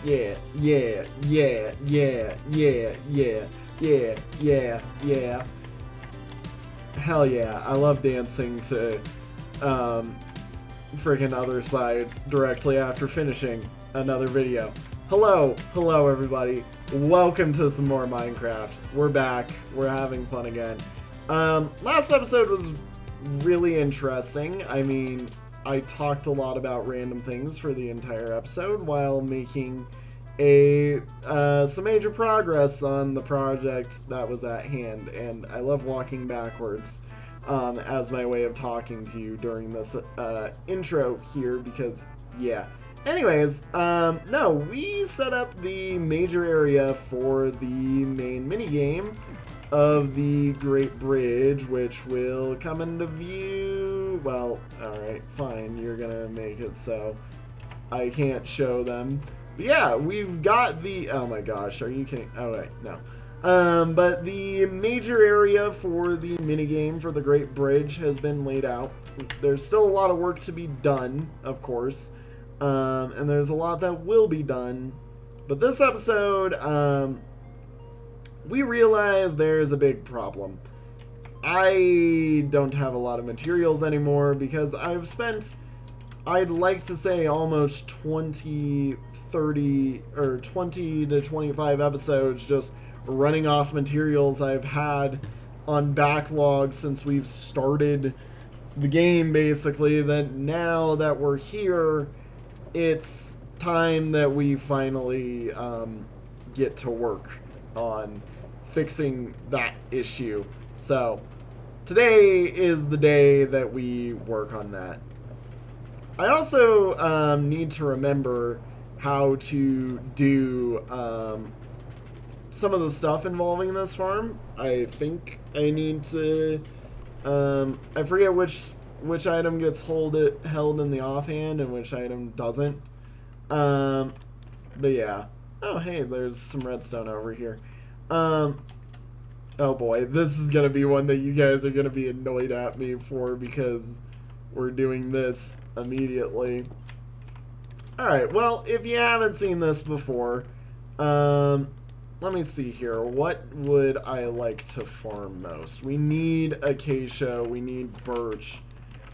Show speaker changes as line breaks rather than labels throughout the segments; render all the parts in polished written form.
yeah, yeah, yeah, yeah, yeah, yeah, yeah, yeah, yeah. Hell yeah, I love dancing to freaking Other Side directly after finishing another video. Hello everybody. Welcome to some more Minecraft. We're back. We're having fun again. Last episode was really interesting. I mean, I talked a lot about random things for the entire episode while making some major progress on the project that was at hand, and I love walking backwards as my way of talking to you during this intro here because, yeah. Anyways, no, we set up the major area for the main minigame of the Great Bridge, which will come into view. Well, alright, fine, you're gonna make it so I can't show them. But yeah, we've got the, oh my gosh, are you kidding? Oh wait, no. But the major area for the minigame for the Great Bridge has been laid out. There's still a lot of work to be done, of course. And there's a lot that will be done. But this episode, we realize there's a big problem. I don't have a lot of materials anymore because I've spent, I'd like to say, almost 20, 30, or 20 to 25 episodes just running off materials I've had on backlog since we've started the game, basically, that now that we're here, it's time that we finally get to work on fixing that issue. So today is the day that we work on that. I also need to remember how to do some of the stuff involving this farm. I think I need to I forget which item gets held in the offhand and which item doesn't. But yeah. Oh hey, there's some redstone over here. Oh boy, this is gonna be one that you guys are gonna be annoyed at me for because we're doing this immediately. Alright, well, if you haven't seen this before, let me see here. What would I like to farm most? We need acacia, we need birch,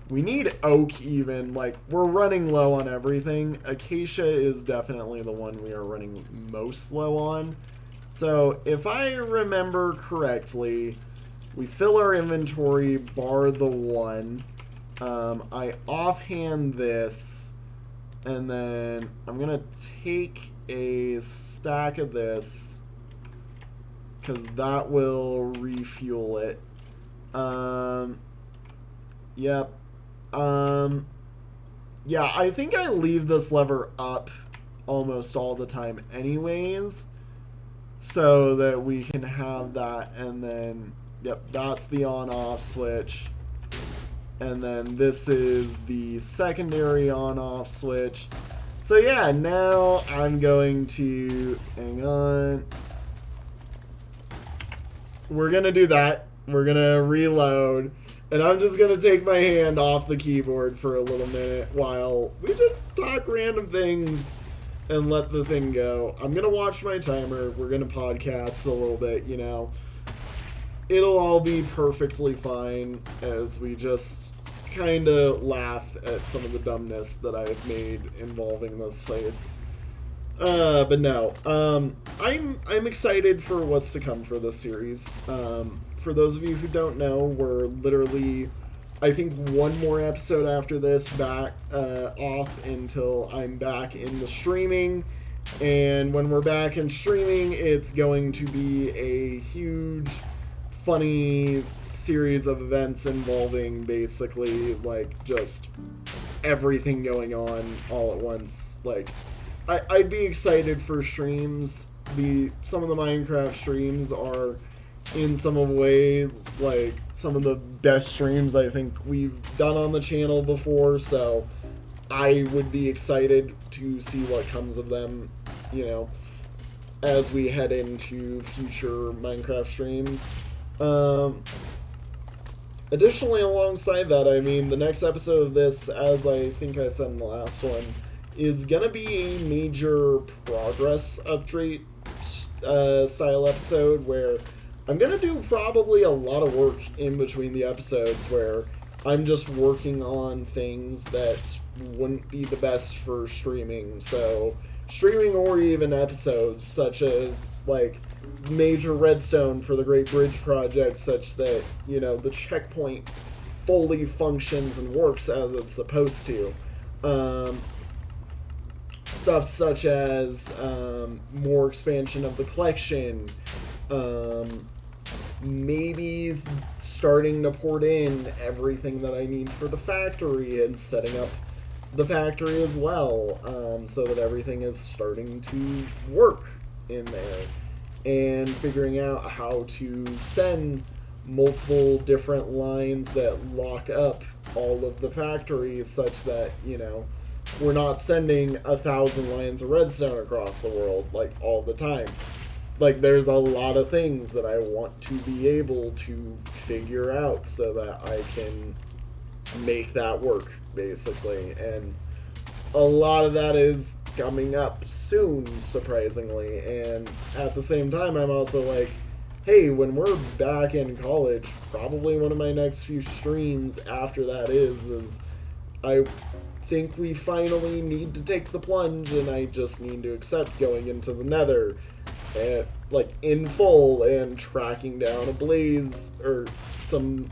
we need oak even. Like, we're running low on everything. Acacia is definitely the one we are running most low on. So, if I remember correctly, we fill our inventory bar the one. I offhand this, and then I'm gonna take a stack of this because that will refuel it. Yep. Yeah, I think I leave this lever up almost all the time anyways, so that we can have that, and then, yep, that's the on-off switch. And then this is the secondary on-off switch. So yeah, now I'm going to, hang on. We're gonna do that. We're gonna reload. And I'm just gonna take my hand off the keyboard for a little minute while we just talk random things and let the thing go. I'm gonna watch my timer. We're gonna podcast a little bit, you know. It'll all be perfectly fine as we just kind of laugh at some of the dumbness that I've made involving this place. But no, I'm excited for what's to come for this series. For those of you who don't know, we're literally, I think, one more episode after this back off until I'm back in the streaming. And when we're back in streaming, it's going to be a huge, funny series of events involving basically, like, just everything going on all at once. Like, I'd be excited for streams. Some of the Minecraft streams are, in some of the ways, like, some of the best streams I think we've done on the channel before, so I would be excited to see what comes of them, you know, as we head into future Minecraft streams. Additionally, alongside that, I mean, the next episode of this, as I think I said in the last one, is gonna be a major progress update style episode where I'm gonna do probably a lot of work in between the episodes where I'm just working on things that wouldn't be the best for streaming. So streaming or even episodes such as like major redstone for the Great Bridge Project, such that, you know, the checkpoint fully functions and works as it's supposed to. Stuff such as more expansion of the collection, maybe starting to port in everything that I need for the factory and setting up the factory as well, so that everything is starting to work in there, and figuring out how to send multiple different lines that lock up all of the factories such that, you know, we're not sending 1,000 lines of redstone across the world like all the time. Like, there's a lot of things that I want to be able to figure out so that I can make that work, basically. And a lot of that is coming up soon, surprisingly. And at the same time, I'm also like, hey, when we're back in college, probably one of my next few streams after that is I think we finally need to take the plunge, and I just need to accept going into the Nether, and, like, in full, and tracking down a blaze or some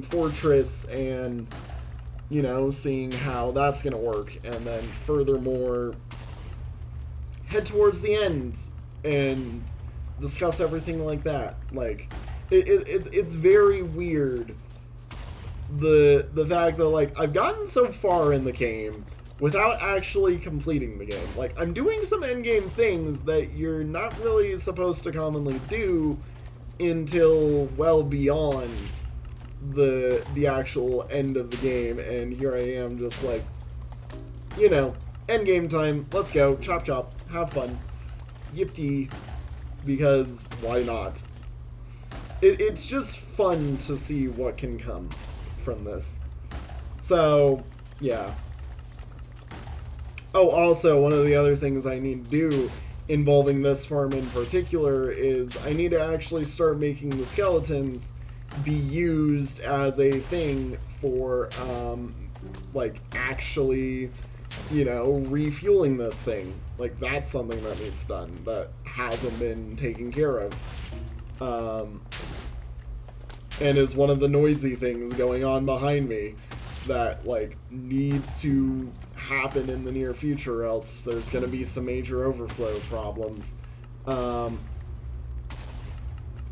fortress, and, you know, seeing how that's gonna work, and then furthermore head towards the end and discuss everything like that. Like, it's very weird, the fact that, like, I've gotten so far in the game without actually completing the game. Like, I'm doing some endgame things that you're not really supposed to commonly do until well beyond the actual end of the game, and here I am just like, you know, endgame time, let's go, chop chop, have fun, yippee, because why not? It's just fun to see what can come from this. So, yeah. Oh, also, one of the other things I need to do involving this farm in particular is I need to actually start making the skeletons be used as a thing for, like, actually, you know, refueling this thing. Like, that's something that needs done that hasn't been taken care of. And is one of the noisy things going on behind me that, like, needs to happen in the near future, else there's going to be some major overflow problems.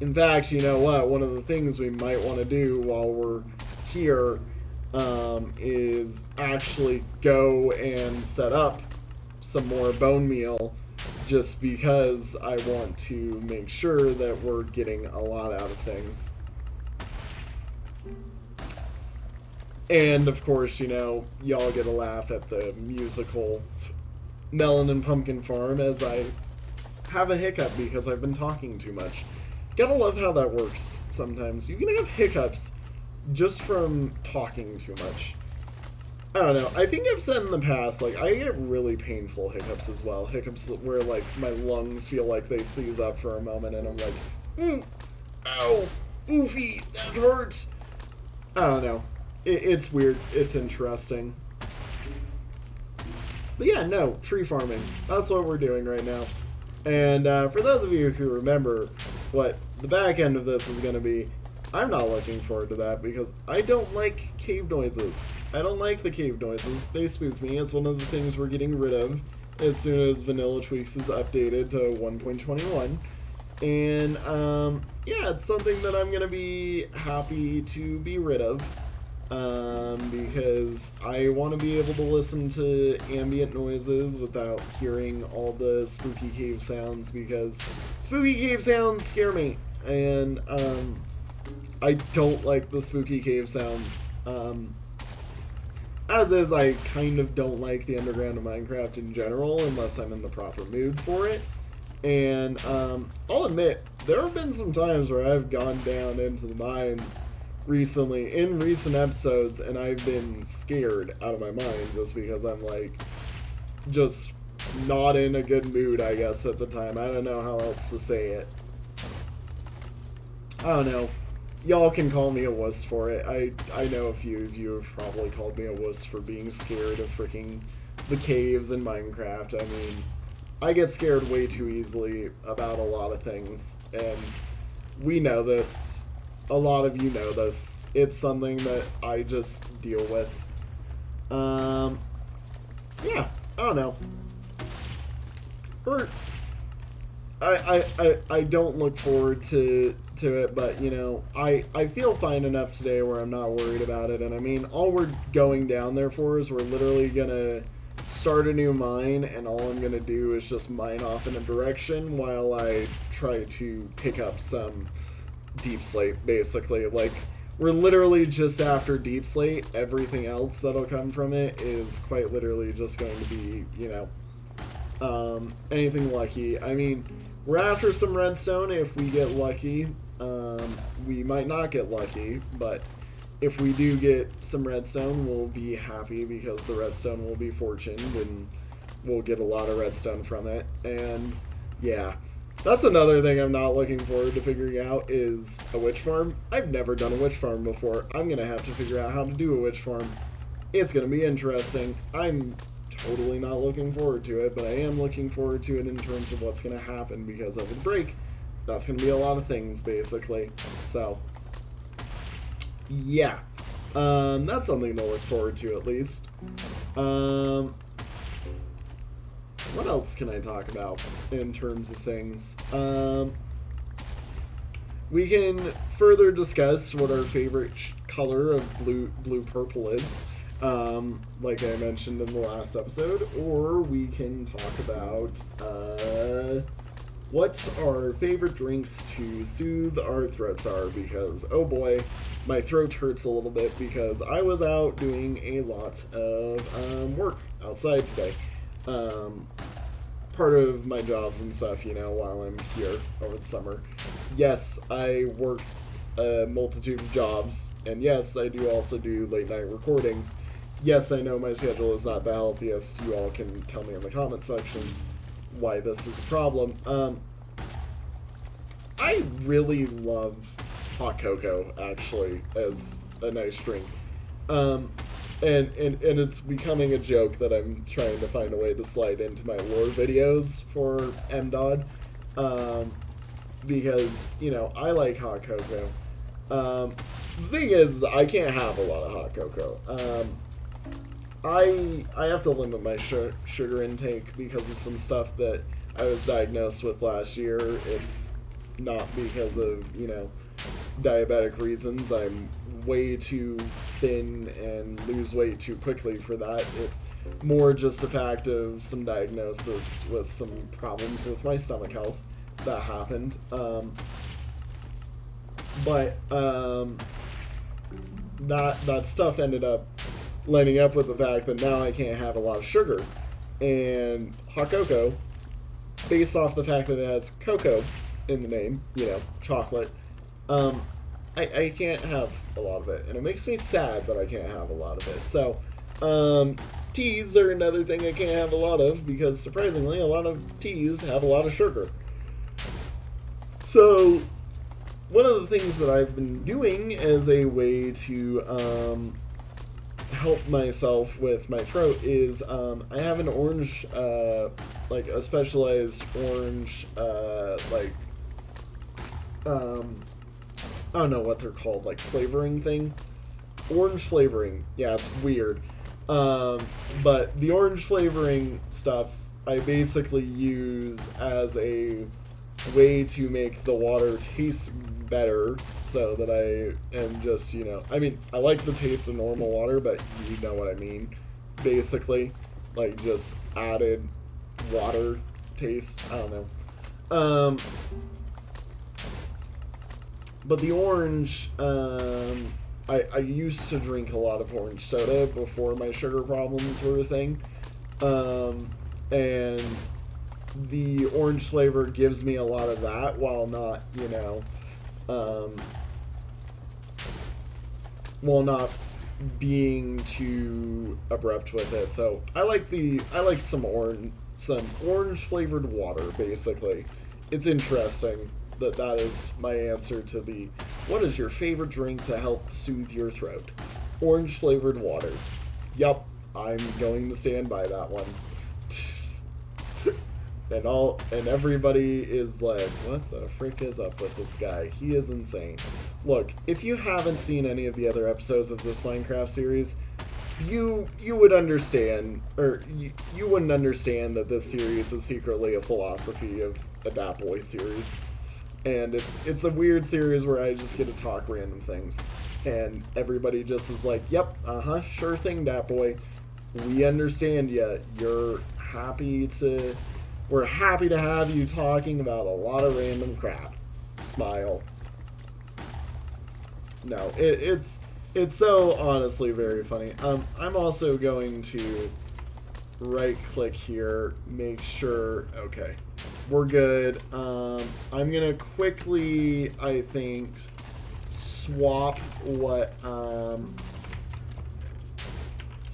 In fact, you know what, one of the things we might want to do while we're here is actually go and set up some more bone meal, just because I want to make sure that we're getting a lot out of things. And, of course, you know, y'all get a laugh at the musical Melon and Pumpkin Farm as I have a hiccup because I've been talking too much. Gotta love how that works sometimes. You can have hiccups just from talking too much. I don't know. I think I've said in the past, like, I get really painful hiccups as well. Hiccups where, like, my lungs feel like they seize up for a moment and I'm like, ow, oofy, that hurts. I don't know. It's weird. It's interesting. But yeah, no, tree farming. That's what we're doing right now. And for those of you who remember what the back end of this is going to be, I'm not looking forward to that because I don't like cave noises. I don't like the cave noises. They spook me. It's one of the things we're getting rid of as soon as Vanilla Tweaks is updated to 1.21. And yeah, it's something that I'm going to be happy to be rid of. Because I want to be able to listen to ambient noises without hearing all the spooky cave sounds, because spooky cave sounds scare me, and I don't like the spooky cave sounds. As is, I kind of don't like the underground of Minecraft in general unless I'm in the proper mood for it. And I'll admit, there have been some times where I've gone down into the mines recently, in recent episodes, and I've been scared out of my mind just because I'm like, just not in a good mood, I guess, at the time. I don't know how else to say it. I don't know. Y'all can call me a wuss for it. I know a few of you have probably called me a wuss for being scared of freaking the caves in Minecraft. I mean, I get scared way too easily about a lot of things, and we know this. A lot of you know this. It's something that I just deal with. Yeah, I don't know. Or I don't look forward to it, but you know, I feel fine enough today where I'm not worried about it. And I mean, all we're going down there for is we're literally gonna start a new mine, and all I'm gonna do is just mine off in a direction while I try to pick up some deep slate, basically. Like, we're literally just after deep slate. Everything else that'll come from it is quite literally just going to be, you know, anything lucky. I mean, we're after some redstone if we get lucky. We might not get lucky, but if we do get some redstone, we'll be happy because the redstone will be fortuned and we'll get a lot of redstone from it. And yeah, that's another thing I'm not looking forward to figuring out is a witch farm. I've never done a witch farm before. I'm going to have to figure out how to do a witch farm. It's going to be interesting. I'm totally not looking forward to it, but I am looking forward to it in terms of what's going to happen because over the break, that's going to be a lot of things, basically. So, yeah. That's something to look forward to, at least. What else can I talk about in terms of things? We can further discuss what our favorite color of blue-purple is, like I mentioned in the last episode, or we can talk about what our favorite drinks to soothe our throats are, because, oh boy, my throat hurts a little bit because I was out doing a lot of work outside today. Part of my jobs and stuff, you know, while I'm here over the summer. Yes, I work a multitude of jobs, and yes, I do also do late night recordings. Yes, I know my schedule is not the healthiest. You all can tell me in the comment sections why this is a problem. I really love hot cocoa, actually, as a nice drink. And it's becoming a joke that I'm trying to find a way to slide into my lore videos for MDOD. Because, you know, I like hot cocoa. The thing is, I can't have a lot of hot cocoa. I have to limit my sugar intake because of some stuff that I was diagnosed with last year. It's not because of, you know, diabetic reasons. I'm way too thin and lose weight too quickly for that. It's more just a fact of some diagnosis with some problems with my stomach health that happened. That stuff ended up lining up with the fact that now I can't have a lot of sugar. And hot cocoa, based off the fact that it has cocoa in the name, you know, chocolate, I can't have a lot of it, and it makes me sad that I can't have a lot of it. So, teas are another thing I can't have a lot of, because surprisingly, a lot of teas have a lot of sugar. So, one of the things that I've been doing as a way to help myself with my throat is I have an orange, like a specialized orange, I don't know what they're called, like flavoring thing. Orange flavoring. Yeah, it's weird. But the orange flavoring stuff I basically use as a way to make the water taste better, so that I am just, you know, I mean, I like the taste of normal water, but you know what I mean. Basically, like just added water taste. I don't know. But the orange, I used to drink a lot of orange soda before my sugar problems were a thing. And the orange flavor gives me a lot of that while not, you know, while not being too abrupt with it. So I like some orange flavored water, basically. It's interesting that is my answer to the what is your favorite drink to help soothe your throat? Orange flavored water. Yup, I'm going to stand by that one. And everybody is like, what the frick is up with this guy? He is insane. Look, if you haven't seen any of the other episodes of this Minecraft series, you would understand, or you wouldn't understand that this series is secretly a philosophy of a Dat Boy series. And it's a weird series where I just get to talk random things. And everybody just is like, yep, sure thing, Dat Boy. We understand ya. We're happy to have you talking about a lot of random crap. Smile. No, it's so honestly very funny. I'm also going to right click here, make sure, okay, we're good. I'm gonna quickly, I think, swap what,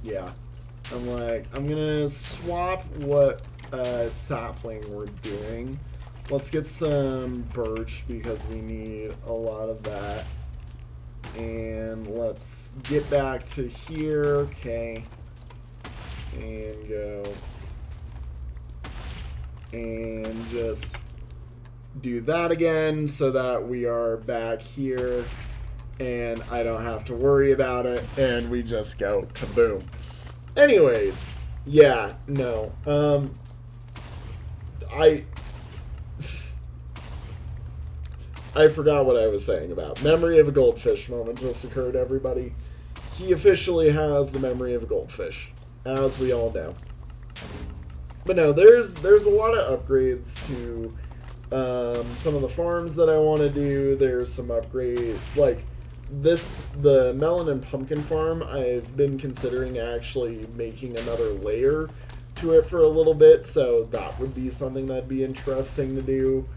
yeah, I'm gonna swap what sapling we're doing. Let's get some birch because we need a lot of that. And let's get back to here, okay, and go and just do that again so that we are back here and I don't have to worry about it and we just go kaboom. Anyways, yeah, no, I forgot what I was saying about. Memory of a goldfish moment just occurred, everybody. He officially has the memory of a goldfish, as we all know. But no, there's a lot of upgrades to some of the farms that I want to do. There's some upgrade, like the melon and pumpkin farm. I've been considering actually making another layer to it for a little bit, so that would be something that'd be interesting to do.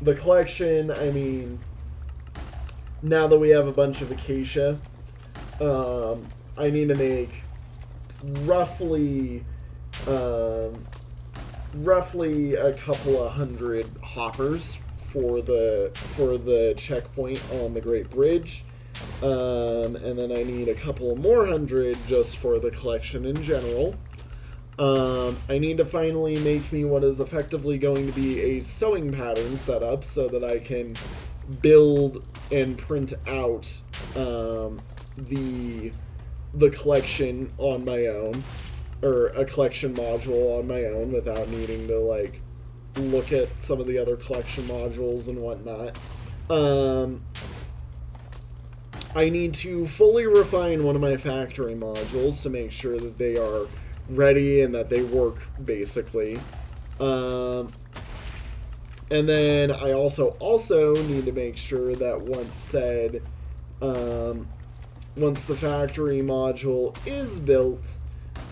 The collection, I mean, now that we have a bunch of acacia, I need to make roughly a couple of hundred hoppers for the checkpoint on the Great Bridge. And then I need a couple more hundred just for the collection in general. I need to finally make me what is effectively going to be a sewing pattern setup so that I can build and print out the collection on my own, or a collection module on my own without needing to like look at some of the other collection modules and whatnot. I need to fully refine one of my factory modules to make sure that they are ready and that they work, basically. And then I also need to make sure that once the factory module is built,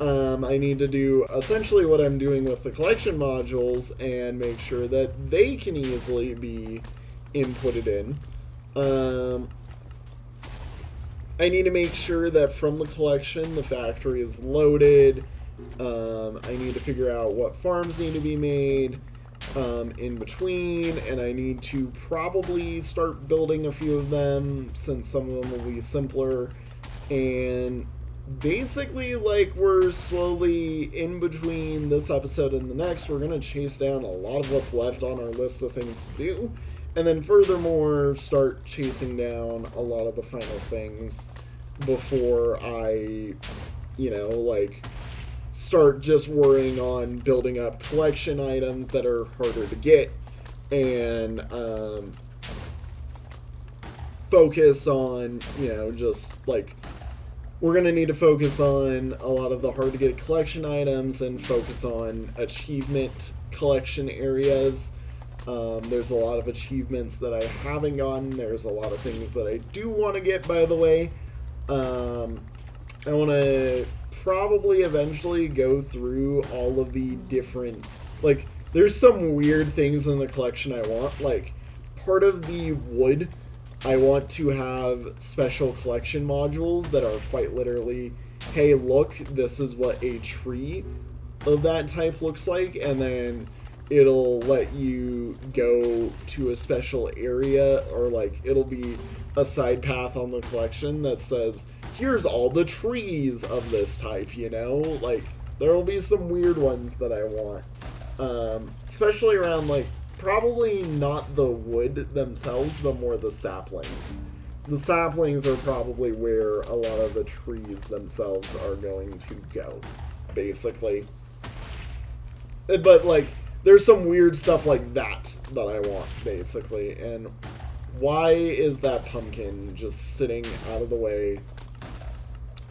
I need to do essentially what I'm doing with the collection modules and make sure that they can easily be inputted in. I need to make sure that from the collection the factory is loaded. I need to figure out what farms need to be made in between, and I need to probably start building a few of them since some of them will be simpler. And basically, like, we're slowly in between this episode and the next, we're going to chase down a lot of what's left on our list of things to do. And then furthermore, start chasing down a lot of the final things before I, start just worrying on building up collection items that are harder to get and focus on, just like, we're going to need to focus on a lot of the hard to get collection items and focus on achievement collection areas. There's a lot of achievements that I haven't gotten. There's a lot of things that I do want to get, by the way. I want to probably eventually go through all of the different, like, there's some weird things in the collection I want. Like, part of the wood, I want to have special collection modules that are quite literally, hey, look, this is what a tree of that type looks like, and then it'll let you go to a special area, or like it'll be a side path on the collection that says, here's all the trees of this type, you know? Like, there'll be some weird ones that I want. Especially around, like, probably not the wood themselves, but more the saplings. The saplings are probably where a lot of the trees themselves are going to go, basically. But, like, there's some weird stuff like that I want, basically. And why is that pumpkin just sitting out of the way?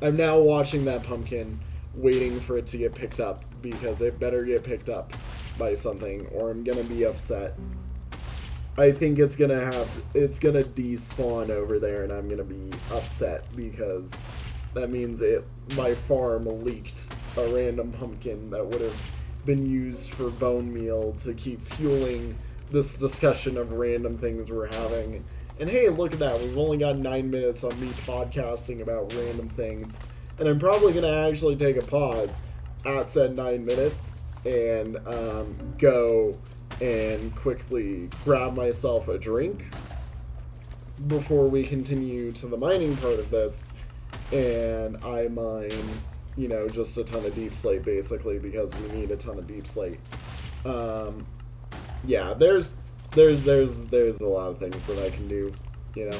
I'm now watching that pumpkin, waiting for it to get picked up, because it better get picked up by something, or I'm gonna be upset. I think it's gonna despawn over there, and I'm gonna be upset, because that means my farm leaked a random pumpkin that would have been used for bone meal to keep fueling this discussion of random things we're having. And hey, look at that, we've only got 9 minutes on me podcasting about random things, and I'm probably going to actually take a pause at said 9 minutes and go and quickly grab myself a drink before we continue to the mining part of this, and I mine, you know, just a ton of deep slate, basically, because we need a ton of deep slate. Yeah, there's a lot of things that I can do, you know.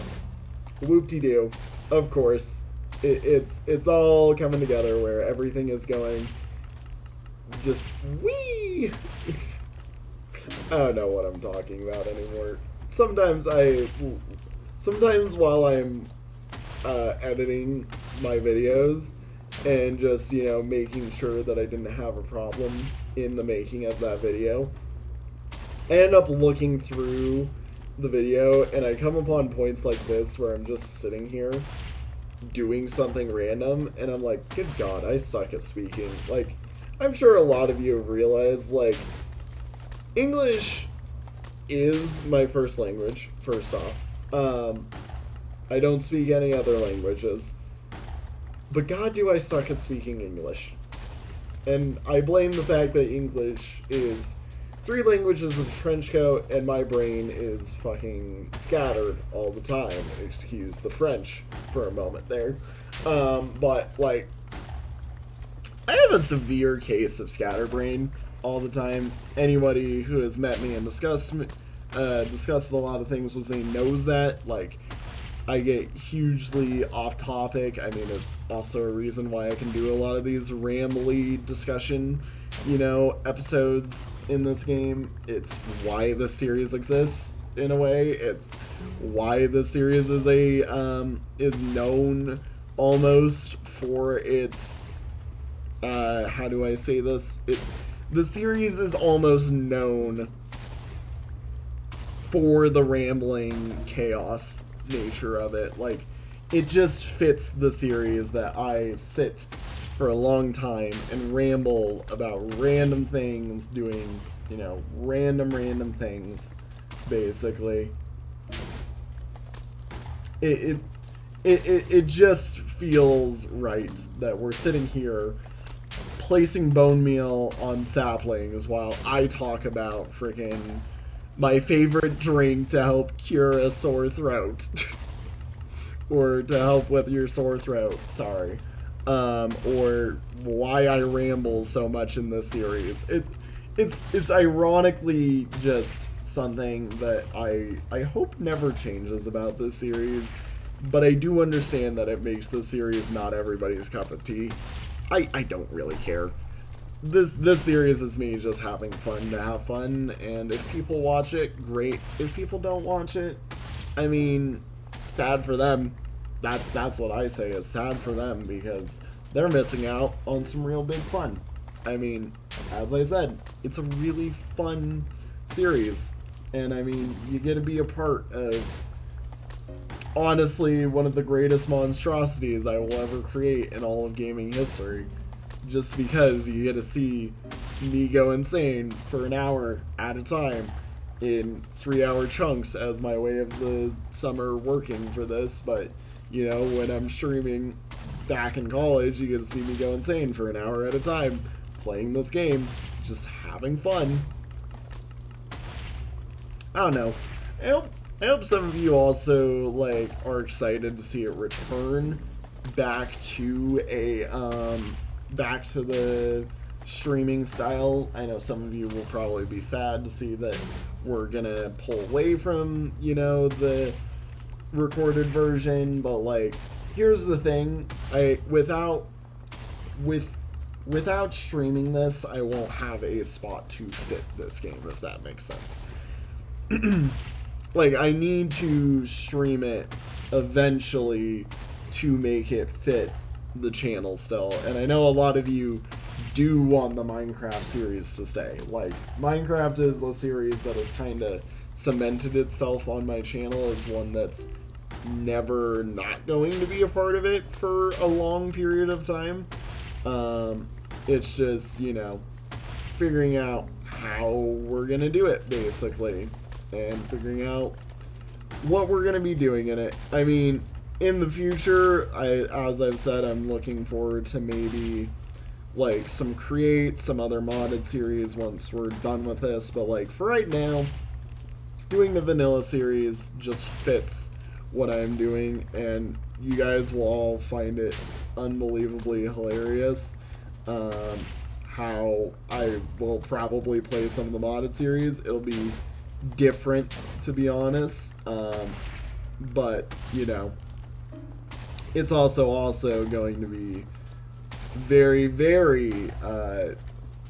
Whoop-de-doo, of course. It's all coming together where everything is going just wee. I don't know what I'm talking about anymore. Sometimes while I'm editing my videos and just, you know, making sure that I didn't have a problem in the making of that video, I end up looking through the video and I come upon points like this where I'm just sitting here doing something random and I'm like, good God, I suck at speaking. Like, I'm sure a lot of you have realized, like, English is my first language, first off. I don't speak any other languages. But God, do I suck at speaking English. And I blame the fact that English is 3 languages in trench coat, and my brain is fucking scattered all the time. Excuse the French for a moment there. But, like, I have a severe case of scatterbrain all the time. Anybody who has met me and discussed a lot of things with me knows that. Like, I get hugely off topic. I mean, it's also a reason why I can do a lot of these rambly discussion, you know, episodes in this game. It's why the series exists, in a way. It's why the series is is known almost for its, how do I say this? The series is almost known for the rambling chaos nature of it. Like, it just fits the series that I sit for a long time and ramble about random things, doing, you know, random things, basically. It just feels right that we're sitting here placing bone meal on saplings while I talk about freaking my favorite drink to help cure a sore throat. Or to help with your sore throat, sorry. Or why I ramble so much in this series. It's ironically just something that I hope never changes about this series, but I do understand that it makes the series not everybody's cup of tea. I don't really care. This series is me just having fun to have fun, and if people watch it, great. If people don't watch it, I mean, sad for them. That's what I say, is sad for them, because they're missing out on some real big fun. I mean, as I said, it's a really fun series, and I mean, you get to be a part of, honestly, one of the greatest monstrosities I will ever create in all of gaming history. Just because you get to see me go insane for an hour at a time in 3-hour chunks as my way of the summer working for this, but you know, when I'm streaming back in college, you get to see me go insane for an hour at a time playing this game, just having fun. I don't know. I hope some of you also like are excited to see it return back to a back to the streaming style. I know some of you will probably be sad to see that we're gonna pull away from, you know, the recorded version, but like, here's the thing, without streaming this, I won't have a spot to fit this game, if that makes sense. Like, I need to stream it eventually to make it fit the channel still, and I know a lot of you do want the Minecraft series to stay. Like, Minecraft is a series that has kind of cemented itself on my channel as one that's never not going to be a part of it for a long period of time. It's just, you know, figuring out how we're gonna do it, basically, and figuring out what we're gonna be doing in it. I mean, in the future, as I've said, I'm looking forward to maybe like some other modded series once we're done with this, but like for right now, doing the vanilla series just fits what I'm doing, and you guys will all find it unbelievably hilarious. How I will probably play some of the modded series. It'll be different, to be honest, but you know, it's also going to be very, very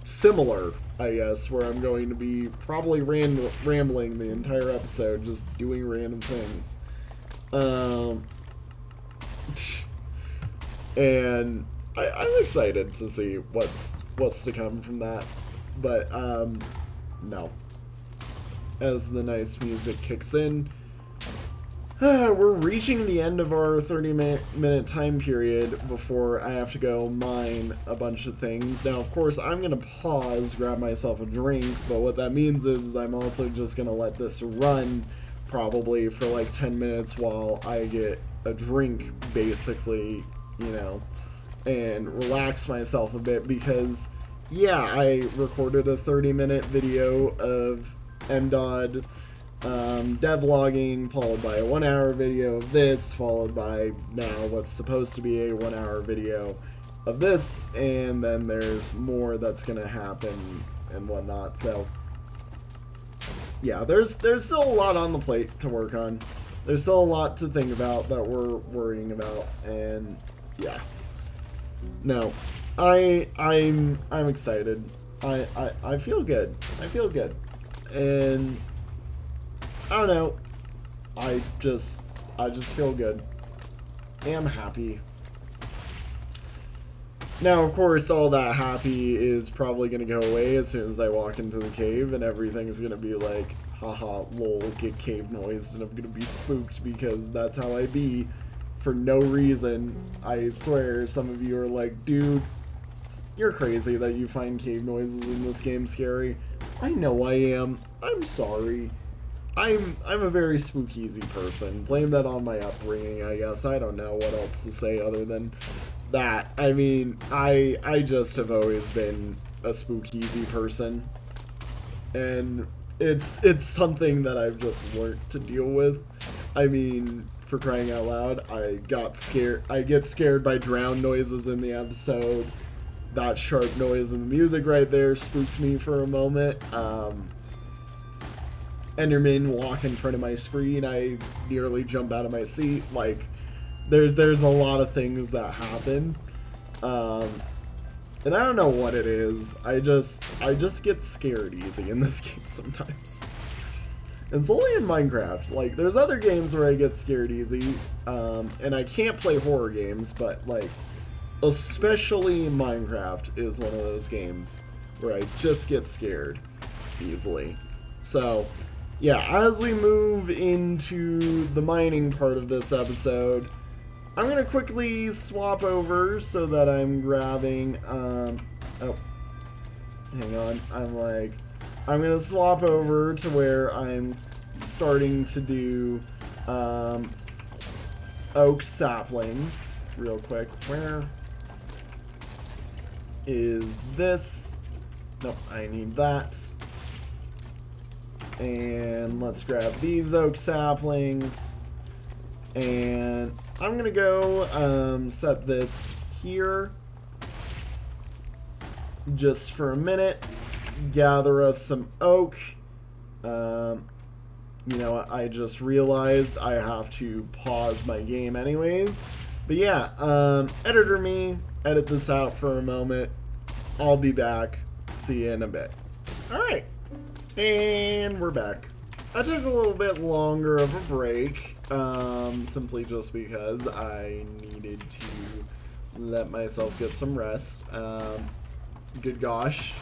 similar, I guess, where I'm going to be probably rambling the entire episode, just doing random things. And I'm excited to see what's to come from that. But no. As the nice music kicks in, we're reaching the end of our 30-minute time period before I have to go mine a bunch of things. Now, of course, I'm going to pause, grab myself a drink, but what that means is I'm also just going to let this run probably for like 10 minutes while I get a drink, basically, you know, and relax myself a bit because, yeah, I recorded a 30-minute video of MDOD devlogging, followed by a 1-hour video of this, followed by now what's supposed to be a 1-hour video of this, and then there's more that's gonna happen and whatnot. So yeah, there's still a lot on the plate to work on. There's still a lot to think about that we're worrying about, and yeah. No, I'm excited. I feel good. I feel good. And I don't know. I just feel good. I'm happy. Now, of course, all that happy is probably going to go away as soon as I walk into the cave, and everything's going to be like, haha, lol, get cave noise, and I'm going to be spooked because that's how I be for no reason. I swear, some of you are like, dude, you're crazy that you find cave noises in this game scary. I know I am. I'm sorry. I'm a very spooky person. Blame that on my upbringing, I guess. I don't know what else to say other than that. I mean, I just have always been a spooky person. And it's something that I've just learned to deal with. I mean, for crying out loud, I get scared by drown noises in the episode. That sharp noise in the music right there spooked me for a moment. Enderman walk in front of my screen, I nearly jump out of my seat. Like, there's a lot of things that happen, and I don't know what it is. I just get scared easy in this game sometimes. And it's only in Minecraft. Like, there's other games where I get scared easy, and I can't play horror games, but like, especially Minecraft is one of those games where I just get scared easily. So yeah, as we move into the mining part of this episode, I'm going to quickly swap over so that I'm grabbing, oh, hang on, I'm like I'm gonna swap over to where I'm starting to do oak saplings real quick. Where is this? Nope, I need that. And let's grab these oak saplings. And I'm gonna go set this here just for a minute. Gather us some oak. You know what, I just realized I have to pause my game anyways. But yeah, editor me, edit this out for a moment. I'll be back. See you in a bit. Alright. And we're back. I took a little bit longer of a break, simply just because I needed to let myself get some rest. Good gosh.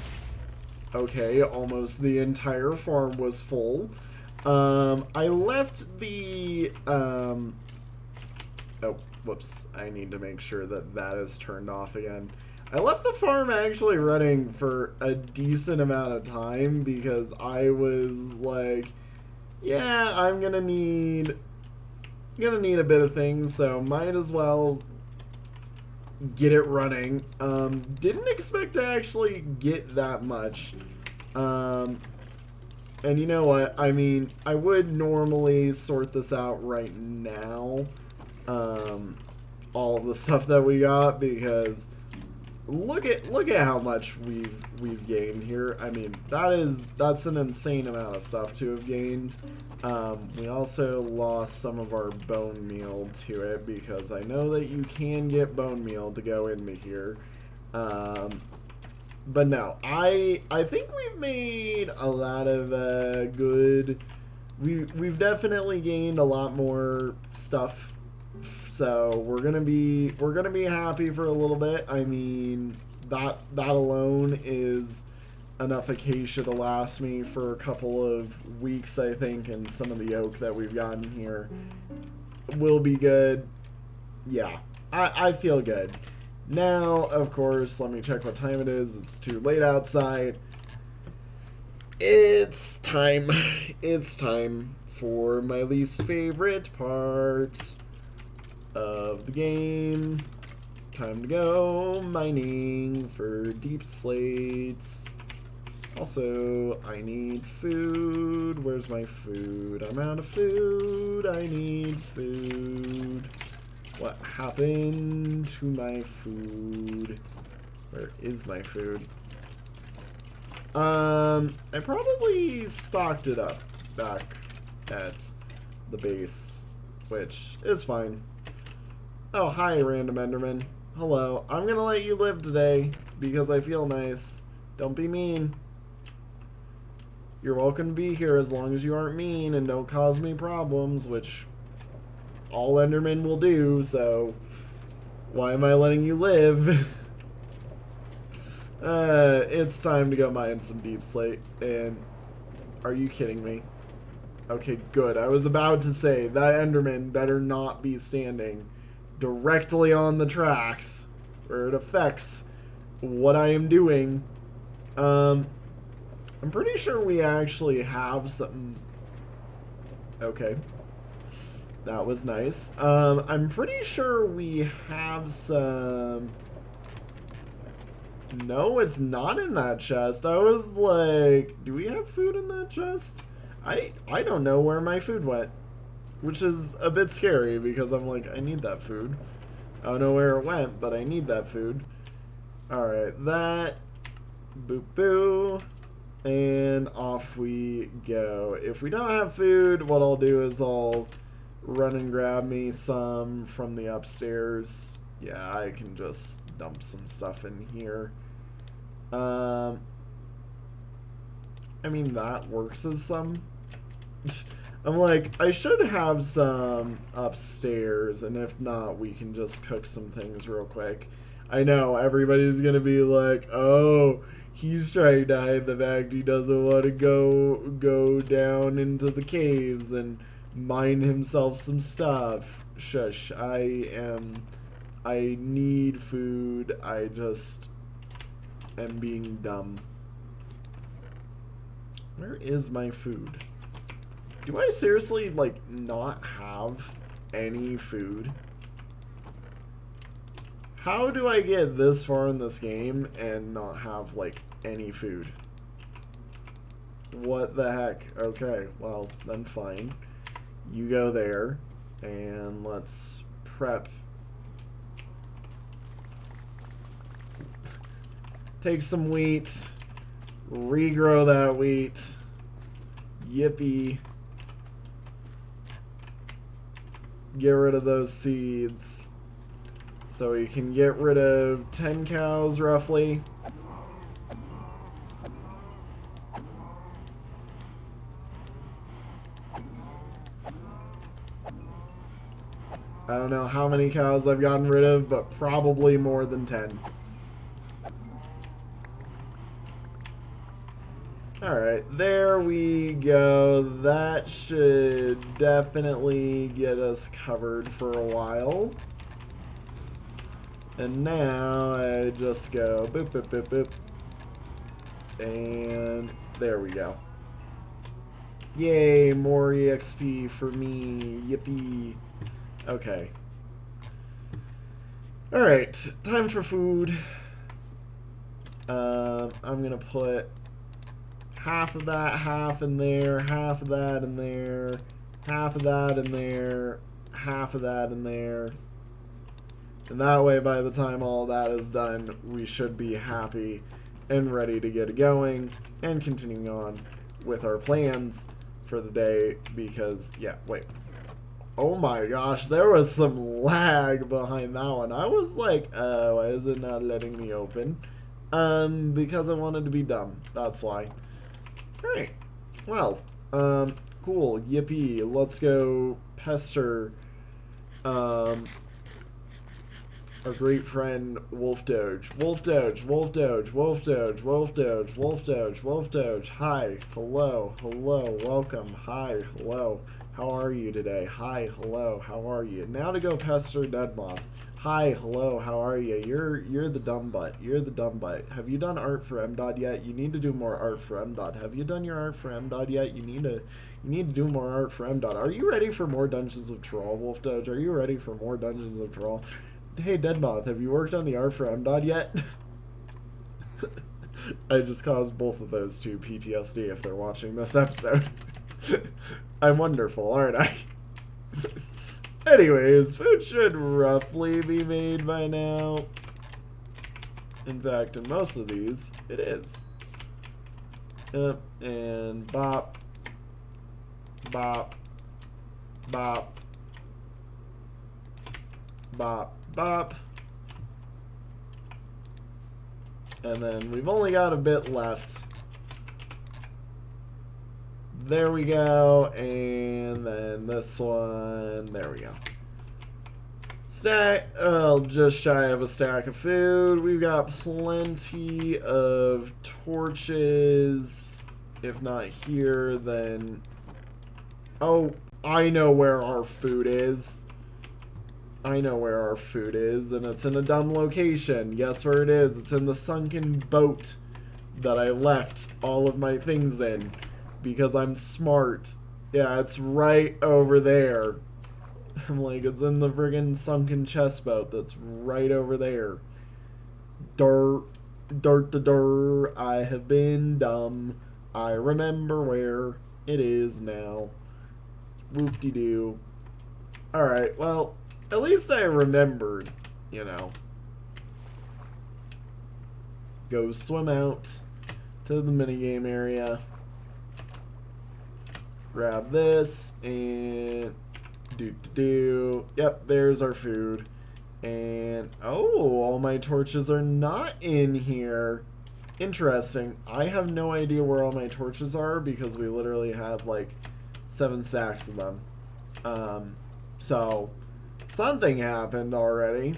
Okay, almost the entire farm was full. I left the, oh, whoops. I need to make sure that that is turned off again. I left the farm actually running for a decent amount of time because I was like, yeah, I'm gonna need a bit of things, so might as well get it running. Didn't expect to actually get that much. And you know what? I mean, I would normally sort this out right now. All of the stuff that we got, because look at how much we've gained here. I mean, that's an insane amount of stuff to have gained. We also lost some of our bone meal to it because I know that you can get bone meal to go into here. But no, I think we've made a lot of good. We've definitely gained a lot more stuff. So we're gonna be happy for a little bit. I mean, that alone is enough acacia to last me for a couple of weeks, I think, and some of the oak that we've gotten here will be good. Yeah, I feel good. Now, of course, let me check what time it is. It's too late outside. It's time. It's time for my least favorite part of the game. Time to go mining for deep slates. Also, I need food. Where's my food? I'm out of food. I need food. What happened to my food? Where is my food? I probably stocked it up back at the base, which is fine. Oh, hi, random Enderman. Hello. I'm gonna let you live today because I feel nice. Don't be mean. You're welcome to be here as long as you aren't mean and don't cause me problems, which all Endermen will do, so why am I letting you live? It's time to go mine some deep slate, and are you kidding me? Okay, good. I was about to say, that Enderman better not be standing directly on the tracks, where it affects what I am doing. I'm pretty sure we actually have some... Okay. That was nice. I'm pretty sure we have some... No, it's not in that chest. I was like, do we have food in that chest? I don't know where my food went. Which is a bit scary because I'm like, I need that food. I don't know where it went, but I need that food. Alright, that. Boop boo. And off we go. If we don't have food, what I'll do is I'll run and grab me some from the upstairs. Yeah, I can just dump some stuff in here. I mean, that works as some. I'm like, I should have some upstairs, and if not, we can just cook some things real quick. I know, everybody's gonna be like, oh, he's trying to hide the fact he doesn't want to go down into the caves and mine himself some stuff. Shush, I need food, I just am being dumb. Where is my food? Do I seriously, like, not have any food? How do I get this far in this game and not have, like, any food? What the heck? Okay, well, then fine. You go there, and let's prep. Take some wheat, regrow that wheat. Yippee. Get rid of those seeds. So we can get rid of 10 cows, roughly. I don't know how many cows I've gotten rid of, but probably more than 10. Alright, there we go. That should definitely get us covered for a while. And now I just go boop, boop, boop, boop. And there we go. Yay, more EXP for me. Yippee. Okay. Alright, time for food. I'm gonna put half of that, half in there, half of that in there, half of that in there, half of that in there. And that way, by the time all that is done, we should be happy and ready to get going and continuing on with our plans for the day because, yeah, wait. Oh my gosh, there was some lag behind that one. I was like, why is it not letting me open? Because I wanted to be dumb. That's why. Alright. Well, cool. Yippee. Let's go pester, our great friend Wolf Doge. Wolf Doge, Wolf Doge, Wolf Doge, Wolf Doge, Wolf Doge, Wolf Doge. Hi, hello, hello, welcome. Hi, hello. How are you today? Hi, hello, how are you? Now to go pester Deadmoth. Hi, hello, how are you? You're the dumb butt. You're the dumb butt. Have you done art for MDOT yet? You need to do more art for MDOT. Have you done your art for MDOT yet? You need to do more art for MDOT. Are you ready for more Dungeons of Troll, Wolf Doge? Are you ready for more Dungeons of Troll? Hey, Deadmoth, have you worked on the art for MDOT yet? I just caused both of those two PTSD if they're watching this episode. I'm wonderful, aren't I? Anyways, food should roughly be made by now. In fact, in most of these, it is. Yep, and bop, bop, bop, bop, bop. And then we've only got a bit left. There we go, and then this one, there we go. Stack, just shy of a stack of food. We've got plenty of torches. If not here, then... Oh, I know where our food is. I know where our food is, and it's in a dumb location. Guess where it is? It's in the sunken boat that I left all of my things in. Because I'm smart. Yeah, it's right over there. I'm like, it's in the friggin' sunken chest boat that's right over there. Dirt, dirt, dirt. I have been dumb. I remember where it is now. Whoop-de-doo. Alright, well, at least I remembered, you know. Go swim out to the minigame area. Grab this, and do. Yep, there's our food. And, oh, all my torches are not in here. Interesting. I have no idea where all my torches are because we literally have, like, 7 stacks of them. So, something happened already.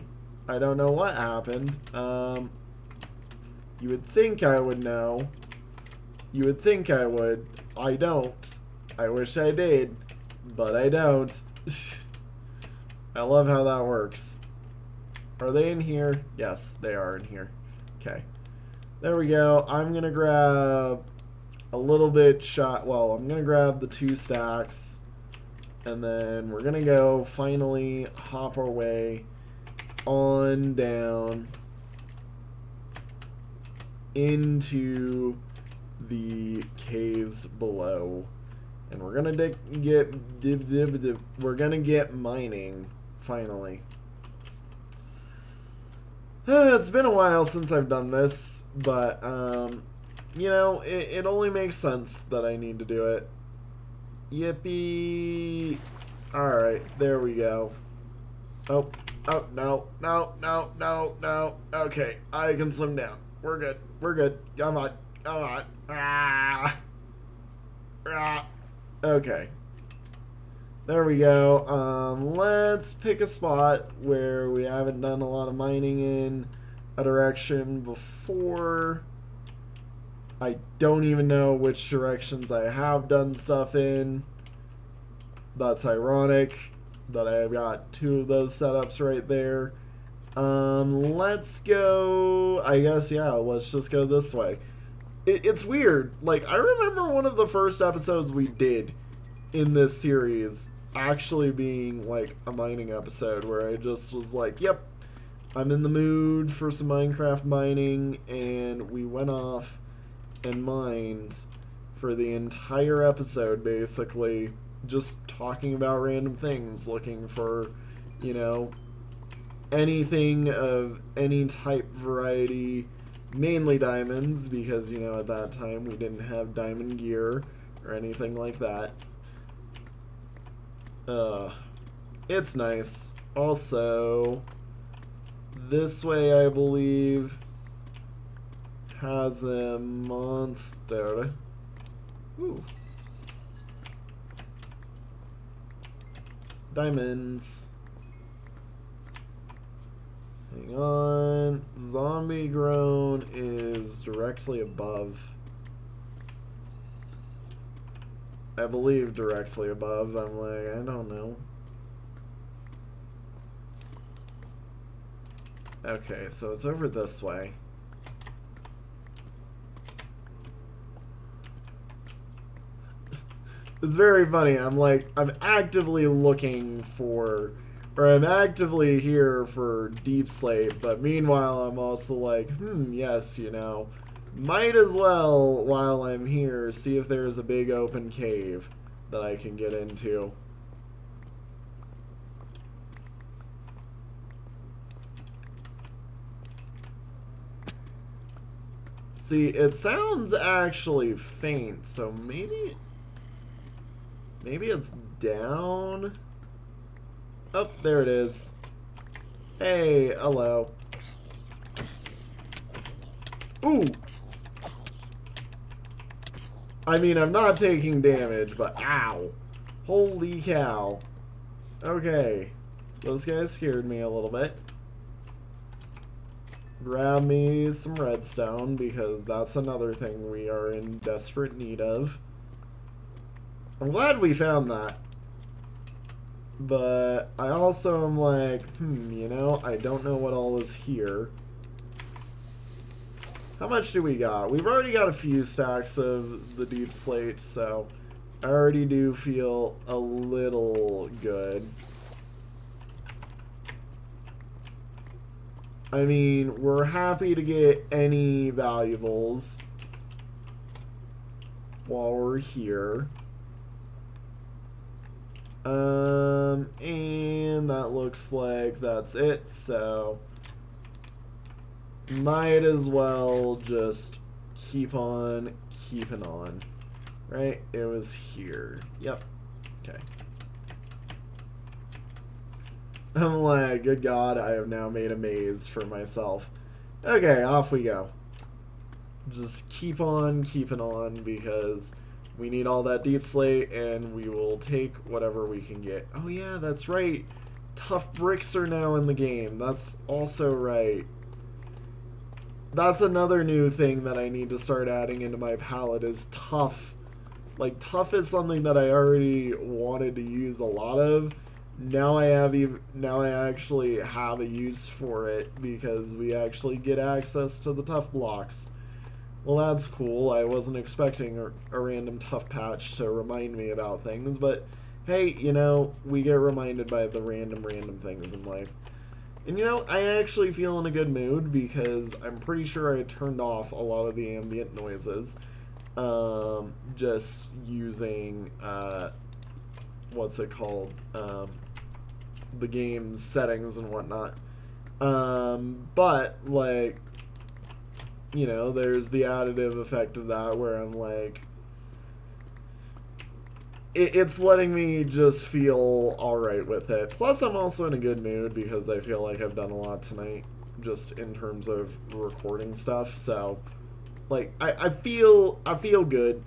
I don't know what happened. You would think I would know. You would think I would. I don't. I wish I did, but I don't. I love how that works. Are they in here? Yes, they are in here. Okay. There we go. I'm gonna grab a little bit shot. Well, I'm going to grab the 2 stacks. And then we're going to go finally hop our way on down into the caves below. And we're going to we're going to get mining finally. It's been a while since I've done this, but you know, it only makes sense that I need to do it. Yippee! Alright, there we go. Oh, no. Okay, I can swim down. We're good. Come on. Ah. Okay. There we go. Let's pick a spot where we haven't done a lot of mining in a direction before. I don't even know which directions I have done stuff in. That's ironic that I've got 2 of those setups right there. Let's go, I guess, yeah, let's just go this way. It's weird. Like, I remember one of the first episodes we did in this series actually being, like, a mining episode where I just was like, yep, I'm in the mood for some Minecraft mining, and we went off and mined for the entire episode, basically, just talking about random things, looking for, you know, anything of any type, variety, mainly diamonds, because, you know, at that time we didn't have diamond gear or anything like that. It's nice. Also, this way I believe has a monster. Ooh. Diamonds. Hang on. Zombie grown is directly above. I believe directly above. I'm like, I don't know. Okay, so it's over this way. It's very funny. I'm actively looking for, or I'm actively here for deep slate, but meanwhile I'm also like, yes, you know, might as well, while I'm here, see if there's a big open cave that I can get into. See, it sounds actually faint, so maybe it's down. Oh, there it is. Hey, hello. Ooh. I mean, I'm not taking damage, but ow. Holy cow. Okay. Those guys scared me a little bit. Grab me some redstone, because that's another thing we are in desperate need of. I'm glad we found that. But I also am like, you know, I don't know what all is here. How much do we got? We've already got a few stacks of the deep slate, so I already do feel a little good. I mean, we're happy to get any valuables while we're here. And that looks like that's it, so might as well just keep on keeping on. Right? It was here. Yep. Okay. I'm like, good God, I have now made a maze for myself. Okay, off we go. Just keep on keeping on, because we need all that deep slate, and we will take whatever we can get. Oh yeah, that's right. Tough bricks are now in the game. That's also right. That's another new thing that I need to start adding into my palette is tough. Like, tough is something that I already wanted to use a lot of. Now I actually have a use for it, because we actually get access to the tough blocks, Well, that's cool. I wasn't expecting a random tough patch to remind me about things, but hey, you know, we get reminded by the random things in life. And you know, I actually feel in a good mood because I'm pretty sure I turned off a lot of the ambient noises. Just using, what's it called? The game's settings and whatnot. But, like, you know, there's the additive effect of that where I'm like, it's letting me just feel alright with it. Plus, I'm also in a good mood because I feel like I've done a lot tonight, just in terms of recording stuff. So, like, I feel good.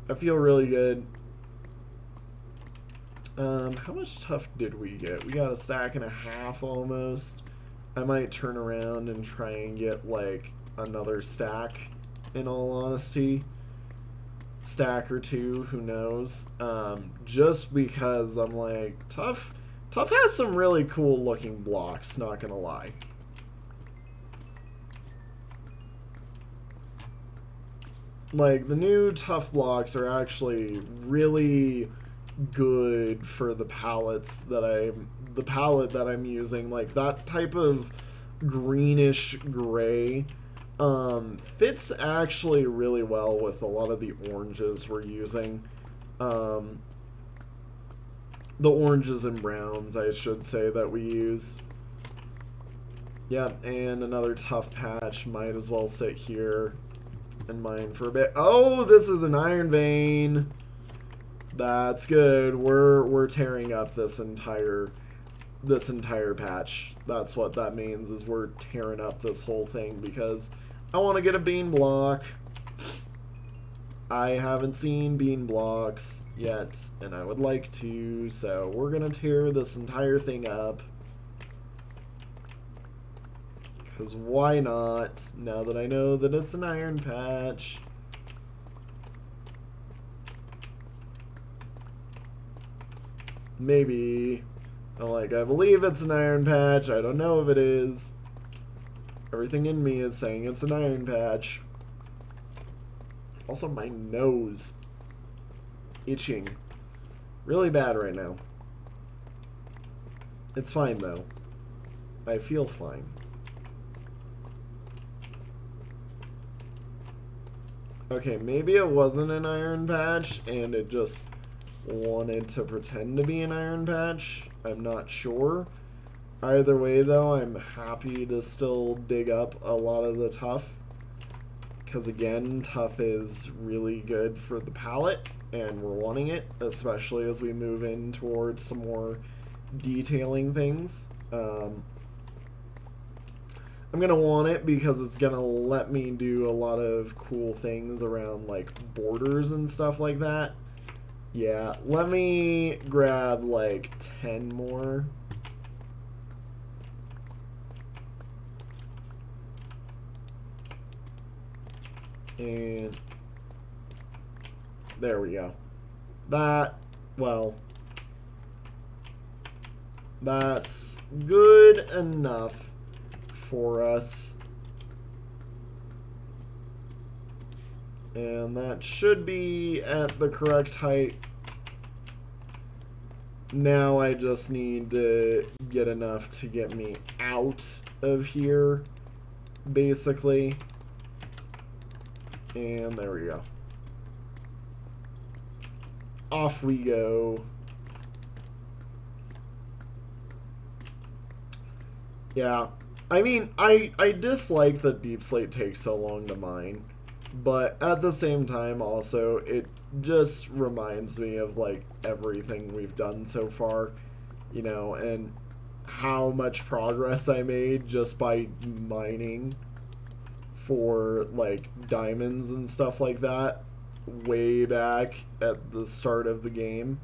I feel really good. How much tough did we get? We got a stack and a half almost. I might turn around and try and get, like, another stack, in all honesty. Stack or two, who knows. Just because I'm like, Tough has some really cool looking blocks, not gonna lie. Like, the new Tough blocks are actually really good for the palettes that the palette that I'm using. Like, that type of greenish gray fits actually really well with a lot of the oranges we're using. The oranges and browns, I should say, that we use. Yep, and another tough patch. Might as well sit here and mine for a bit. Oh, this is an iron vein. That's good. We're tearing up this entire patch. That's what that means, is we're tearing up this whole thing because I want to get a bean block. I haven't seen bean blocks yet, and I would like to, so we're gonna tear this entire thing up. Because why not, now that I know that it's an iron patch. Maybe. I believe it's an iron patch. I don't know if it is. Everything in me is saying it's an iron patch. Also, my nose itching really bad right now. It's fine, though. I feel fine. Okay, maybe it wasn't an iron patch, and it just wanted to pretend to be an iron patch. I'm not sure. Either way, though, I'm happy to still dig up a lot of the tough. Because, again, tough is really good for the palette, and we're wanting it, especially as we move in towards some more detailing things. I'm going to want it because it's going to let me do a lot of cool things around, like, borders and stuff like that. Yeah, let me grab, like, 10 more. And there we go. Well, that's good enough for us. And that should be at the correct height. Now I just need to get enough to get me out of here, basically. And there we go. Off we go. Yeah. I mean, I dislike that Deep Slate takes so long to mine. But at the same time, also, it just reminds me of, like, everything we've done so far. You know, and how much progress I made just by mining for, like, diamonds and stuff like that way back at the start of the game.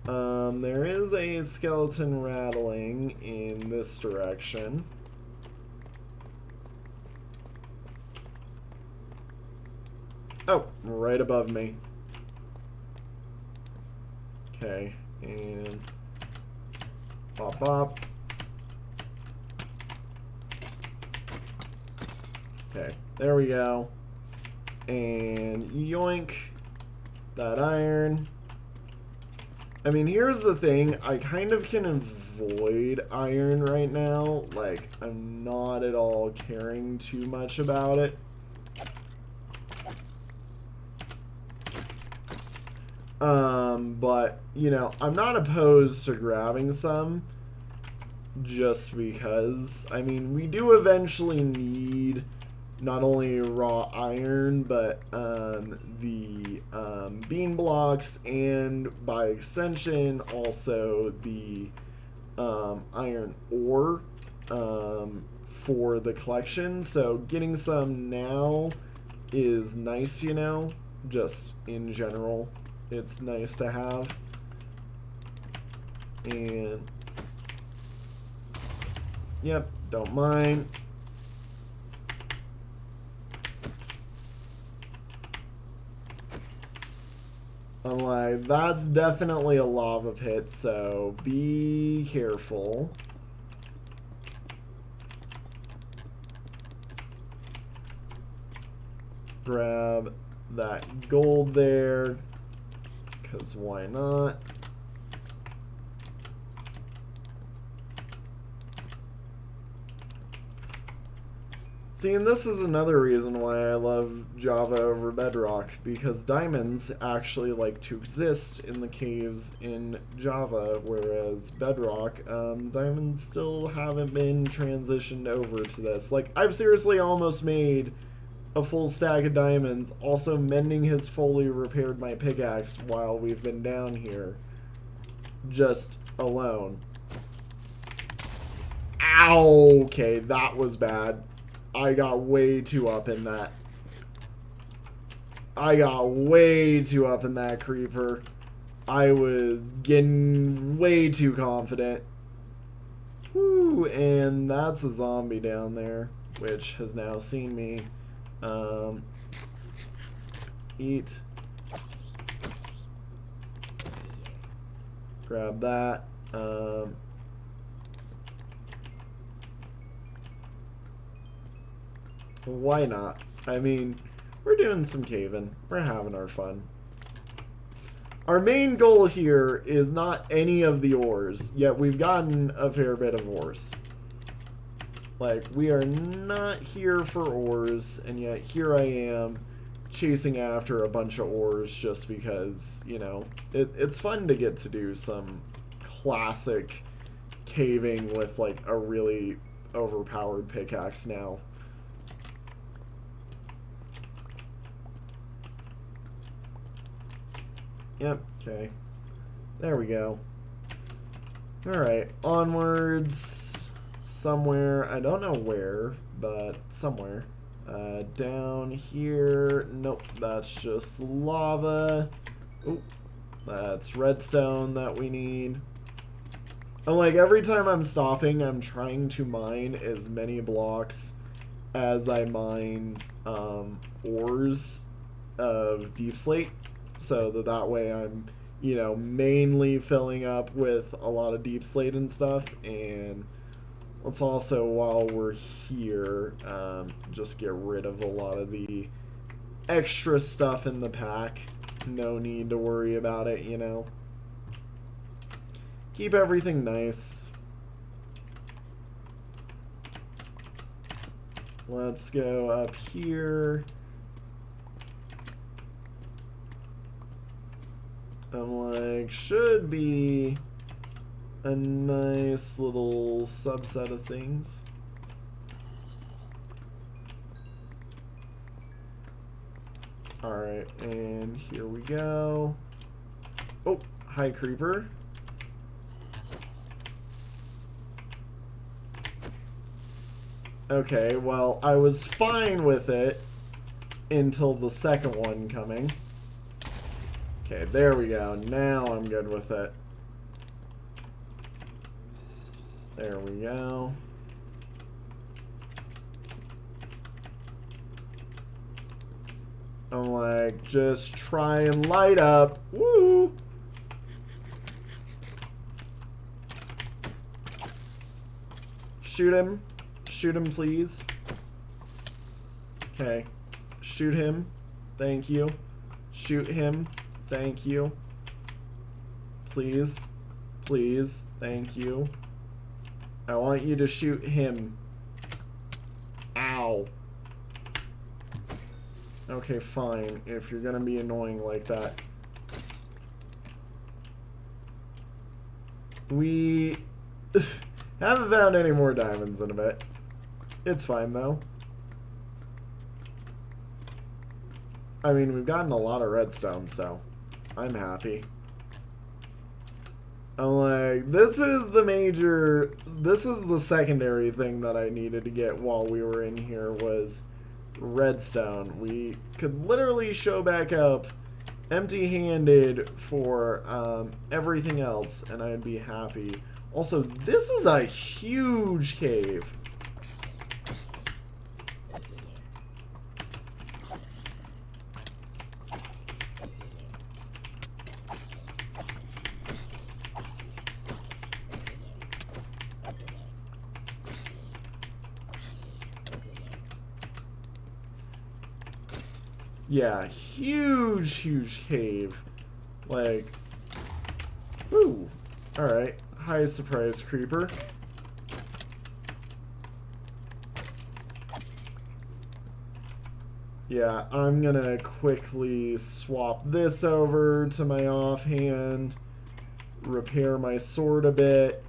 There is a skeleton rattling in this direction. Oh, right above me. Okay, and bop bop. Okay, there we go. And yoink that iron. I mean, here's the thing. I kind of can avoid iron right now. Like, I'm not at all caring too much about it. But, you know, I'm not opposed to grabbing some just because. I mean, we do eventually need not only raw iron, but the bean blocks, and by extension also the iron ore for the collection. So getting some now is nice, you know, just in general. It's nice to have. And yep, don't mind. I'm like, that's definitely a lava pit, so be careful. Grab that gold there, because why not? See, and this is another reason why I love Java over Bedrock, because diamonds actually like to exist in the caves in Java, whereas Bedrock, diamonds still haven't been transitioned over to this. Like, I've seriously almost made a full stack of diamonds. Also, Mending has fully repaired my pickaxe while we've been down here. Just alone. Ow! Okay, that was bad. I got way too up in that. I got way too up in that creeper. I was getting way too confident. Woo, and that's a zombie down there, which has now seen me eat. Grab that. Why not? I mean, we're doing some caving. We're having our fun. Our main goal here is not any of the ores, yet we've gotten a fair bit of ores. Like, we are not here for ores, and yet here I am chasing after a bunch of ores just because, you know, it's fun to get to do some classic caving with, like, a really overpowered pickaxe now. Yep, okay. There we go. Alright, onwards. Somewhere, I don't know where, but somewhere. Down here, nope, that's just lava. Oop, that's redstone that we need. And like, every time I'm stopping, I'm trying to mine as many blocks as I mined ores of deep slate. So that way I'm, you know, mainly filling up with a lot of deep slate and stuff. And let's also, while we're here, just get rid of a lot of the extra stuff in the pack. No need to worry about it, you know. Keep everything nice. Let's go up here. I'm like, should be a nice little subset of things. Alright, and here we go. Oh, hi creeper. Okay, well, I was fine with it until the second one coming. Okay, there we go. Now I'm good with it. There we go. I'm like, just try and light up. Woo! Shoot him. Shoot him, please. Okay. Shoot him. Thank you. Shoot him. Thank you. Please. Please. Thank you. I want you to shoot him. Ow. Okay, fine. If you're gonna be annoying like that. We haven't found any more diamonds in a bit. It's fine, though. I mean, we've gotten a lot of redstone, so I'm happy. I'm like, this is the secondary thing that I needed to get while we were in here was redstone. We could literally show back up empty-handed for everything else, and I'd be happy. Also, this is a huge cave. Yeah, huge cave. Like, woo. Alright, hi surprise creeper. Yeah, I'm gonna quickly swap this over to my offhand, repair my sword a bit.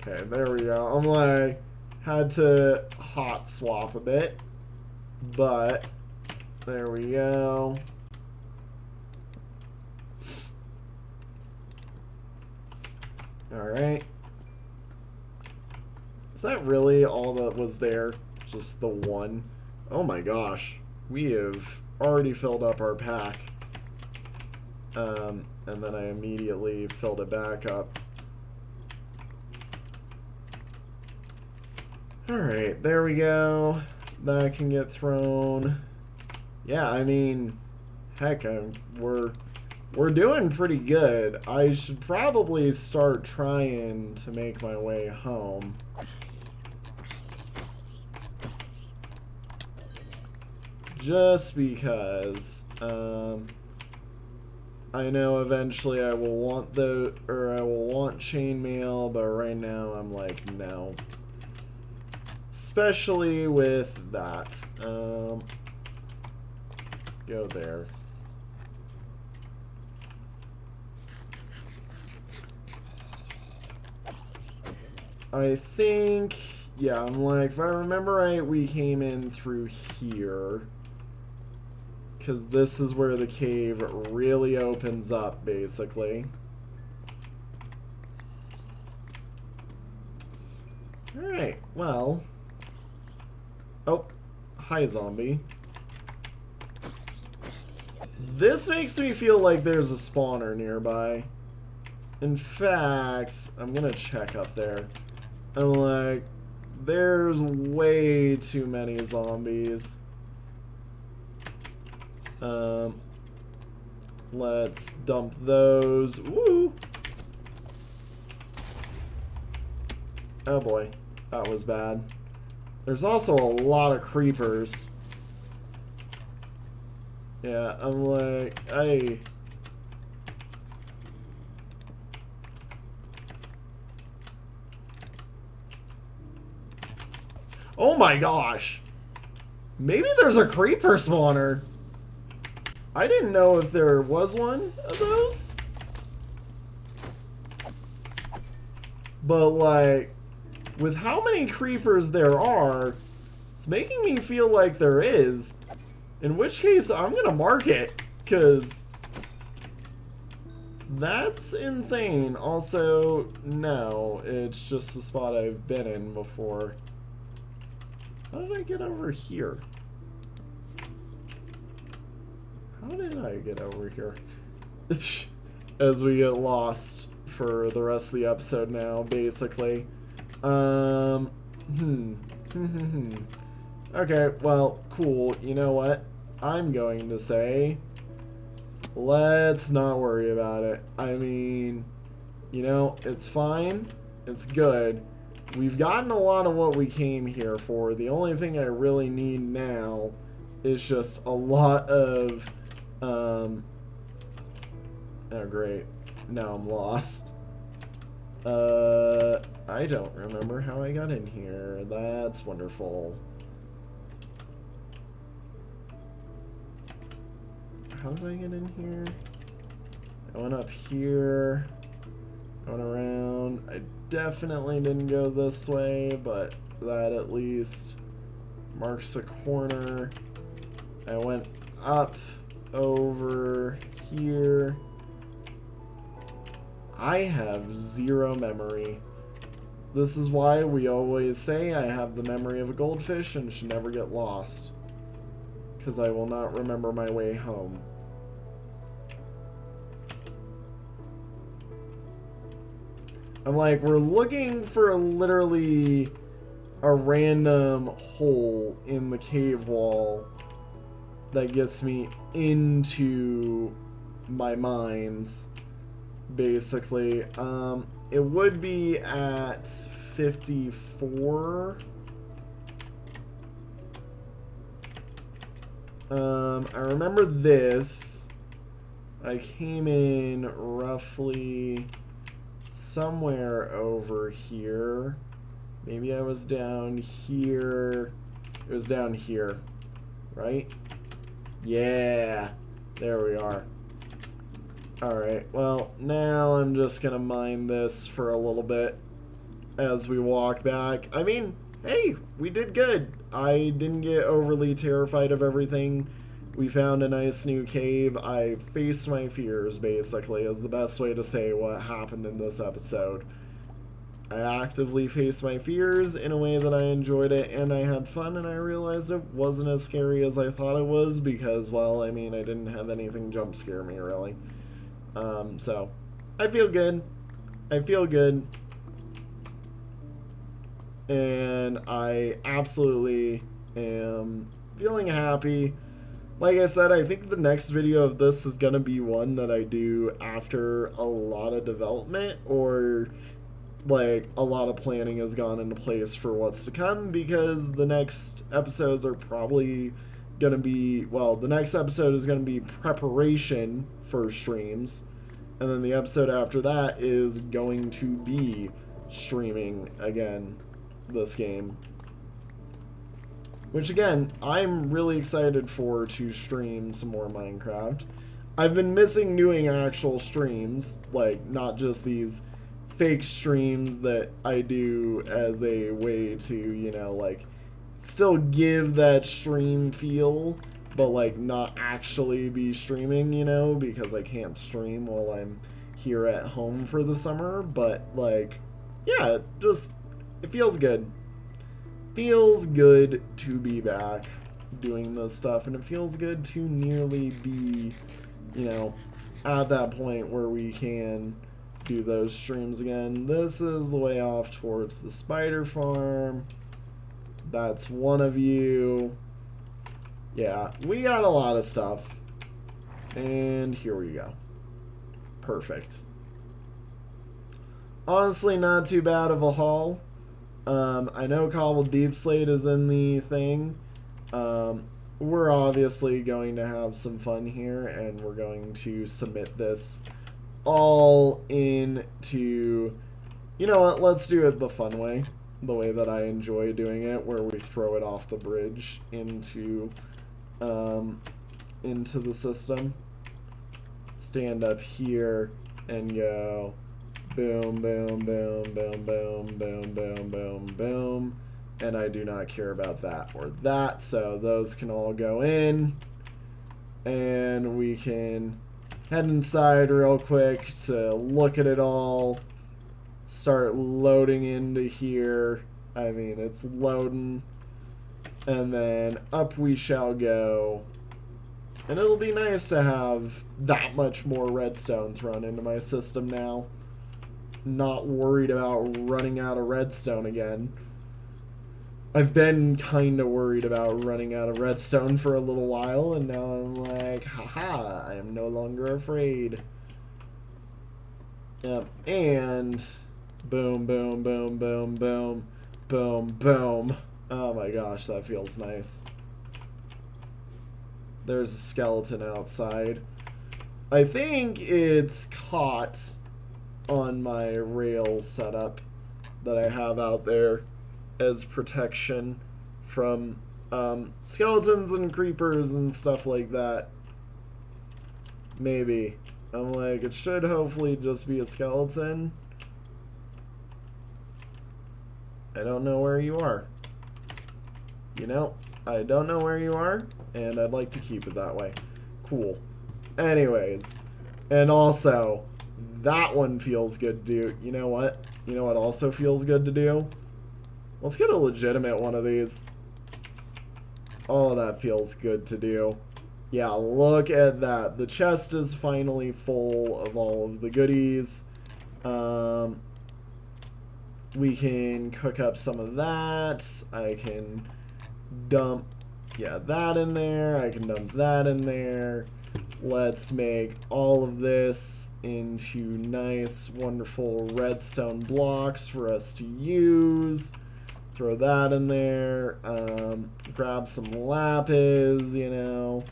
Okay, there we go. I'm like, had to hot swap a bit, but there we go. Alright. Is that really all that was there? Just the one? Oh my gosh. We have already filled up our pack. And then I immediately filled it back up. Alright, there we go. That can get thrown. Yeah, I mean, heck, we're doing pretty good. I should probably start trying to make my way home. Just because, I know eventually I will want chainmail, but right now I'm like, no. Especially with that. Go there. I think, yeah, I'm like, if I remember right, we came in through here. Because this is where the cave really opens up, basically. Alright, well. Oh, hi, zombie. This makes me feel like there's a spawner nearby. In fact, I'm gonna check up there. I'm like, there's way too many zombies. Let's dump those. Woo! Oh boy, that was bad. There's also a lot of creepers. Yeah, I'm like, hey. Oh my gosh. Maybe there's a creeper spawner. I didn't know if there was one of those. But like, with how many creepers there are, it's making me feel like there is. In which case, I'm gonna mark it, because that's insane. Also, no, it's just a spot I've been in before. How did I get over here? How did I get over here? As we get lost for the rest of the episode now, basically. Okay, well, cool. You know what? I'm going to say, let's not worry about it. I mean, You know, it's fine. It's good. We've gotten a lot of what we came here for. The only thing I really need now is just a lot of, oh great. Now I'm lost. I don't remember how I got in here. That's wonderful. How did I get in here? I went up here. I went around. I definitely didn't go this way, but that at least marks a corner. I went up over here. I have zero memory. This is why we always say I have the memory of a goldfish and should never get lost. Because I will not remember my way home. I'm like, we're looking for literally a random hole in the cave wall that gets me into my mines, basically. It would be at 54. I remember this. I came in roughly somewhere over here. Maybe I was down here. It was down here, right? Yeah, there we are. Alright, well, now I'm just gonna mine this for a little bit as we walk back. I mean, hey, we did good. I didn't get overly terrified of everything. We found a nice new cave. I faced my fears, basically, is the best way to say what happened in this episode. I actively faced my fears in a way that I enjoyed it, and I had fun, and I realized it wasn't as scary as I thought it was because, well, I mean, I didn't have anything jump scare me, really. So, I feel good. I feel good. And I absolutely am feeling happy. Like I said, I think the next video of this is going to be one that I do after a lot of development, or like a lot of planning has gone into place for what's to come, because the next episodes are probably going to be, well, the next episode is going to be preparation for streams, and then the episode after that is going to be streaming again this game. Which, again, I'm really excited for to stream some more Minecraft. I've been missing doing actual streams, like, not just these fake streams that I do as a way to, you know, like, still give that stream feel, but, like, not actually be streaming, you know, because I can't stream while I'm here at home for the summer. But, like, yeah, just, it feels good. Feels good to be back doing this stuff, and it feels good to nearly be, you know, at that point where we can do those streams again. This is the way off towards the spider farm. That's one of you. Yeah, we got a lot of stuff. And here we go. Perfect. Honestly, not too bad of a haul. I know Cobbled Deep Slate is in the thing. We're obviously going to have some fun here, and we're going to submit this all into, you know what, let's do it the fun way, the way that I enjoy doing it, where we throw it off the bridge into the system. Stand up here and go boom, boom, boom, boom, boom, boom, boom, boom, boom. And I do not care about that or that, so those can all go in. And we can head inside real quick to look at it all. Start loading into here. I mean, it's loading. And then up we shall go. And it'll be nice to have that much more redstone thrown into my system now. Not worried about running out of redstone again. I've been kind of worried about running out of redstone for a little while, and now I'm like, haha, I am no longer afraid. Yep, and boom, boom, boom, boom, boom, boom, boom. Oh my gosh, that feels nice. There's a skeleton outside. I think it's caught on my rail setup that I have out there as protection from skeletons and creepers and stuff like that. Maybe. I'm like, it should hopefully just be a skeleton. I don't know where you are. You know, I don't know where you are, and I'd like to keep it that way. Cool. Anyways, and also, that one feels good to do. You know what? You know what also feels good to do? Let's get a legitimate one of these. Oh, that feels good to do. Yeah, look at that. The chest is finally full of all of the goodies. We can cook up some of that. I can dump, yeah, that in there. I can dump that in there. Let's make all of this into nice, wonderful redstone blocks for us to use. Throw that in there. Grab some lapis, you know,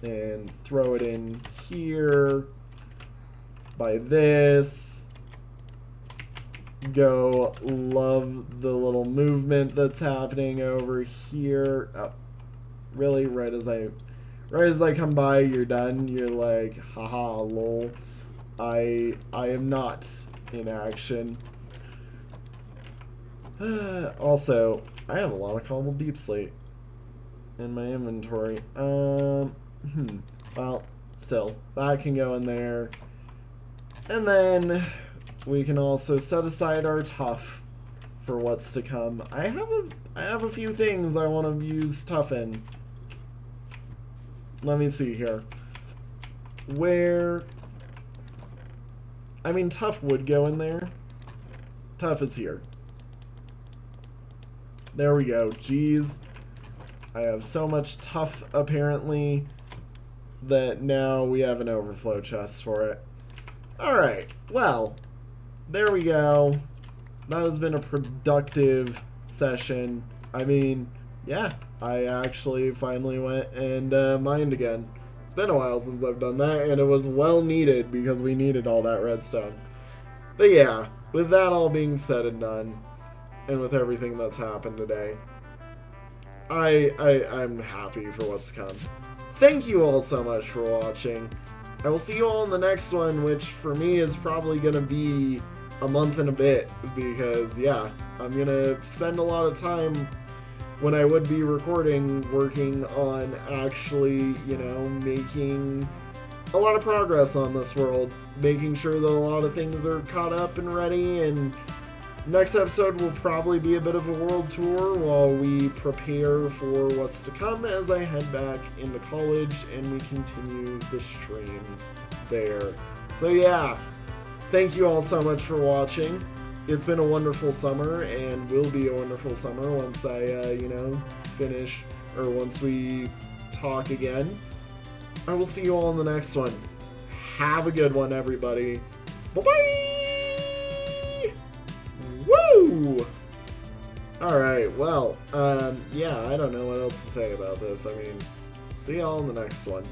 and throw it in here. By this. Go love the little movement that's happening over here. Oh, really? Right as I come by, you're done. You're like, haha, lol. I am not in action. Also, I have a lot of cobbled deep slate in my inventory. Well, still, that can go in there. And then we can also set aside our tough for what's to come. I have a few things I want to use tough in. Let me see here. Where... I mean, tough would go in there. Tough is here. There we go. Jeez. I have so much tough, apparently, that now we have an overflow chest for it. Alright. Well, there we go. That has been a productive session. I mean, yeah, I actually finally went and mined again. It's been a while since I've done that, and it was well needed because we needed all that redstone. But yeah, with that all being said and done, and with everything that's happened today, I'm happy for what's to come. Thank you all so much for watching. I will see you all in the next one, which for me is probably going to be a month and a bit, because yeah, I'm going to spend a lot of time when I would be recording working on actually, you know, making a lot of progress on this world, making sure that a lot of things are caught up and ready, and next episode will probably be a bit of a world tour while we prepare for what's to come as I head back into college and we continue the streams there. So yeah, thank you all so much for watching. It's been a wonderful summer and will be a wonderful summer once I, you know, finish, or once we talk again. I will see you all in the next one. Have a good one, everybody. Bye-bye! Woo! Alright, well, yeah, I don't know what else to say about this. I mean, see y'all in the next one.